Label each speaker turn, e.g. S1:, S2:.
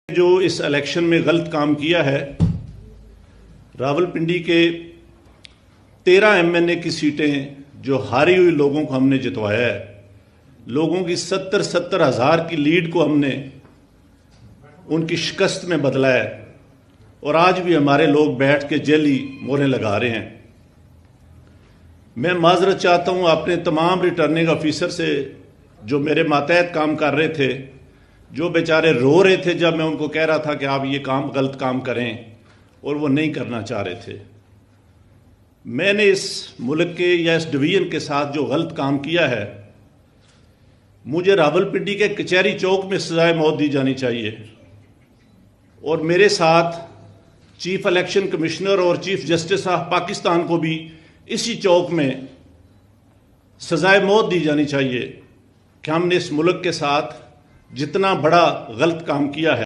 S1: जो इस इलेक्शन में गलत काम किया है, रावलपिंडी के 13 एमएनए की सीटें जो हारी हुई लोगों को हमने जितवाया है, लोगों की 70 हज़ार की लीड को हमने उनकी शिकस्त में बदला है और आज भी हमारे लोग बैठ के जेली मोहरें लगा रहे हैं। मैं माजरत चाहता हूं अपने तमाम रिटर्निंग ऑफिसर से जो मेरे मातहत काम कर रहे थे, जो बेचारे रो रहे थे जब मैं उनको कह रहा था कि आप ये काम गलत काम करें और वो नहीं करना चाह रहे थे। मैंने इस मुल्क के या इस डिवीजन के साथ जो गलत काम किया है, मुझे रावलपिंडी के कचहरी चौक में सजाए मौत दी जानी चाहिए और मेरे साथ चीफ इलेक्शन कमिश्नर और चीफ जस्टिस ऑफ पाकिस्तान को भी इसी चौक में सजाए मौत दी जानी चाहिए कि हमने इस मुल्क के साथ जितना बड़ा गलत काम किया है।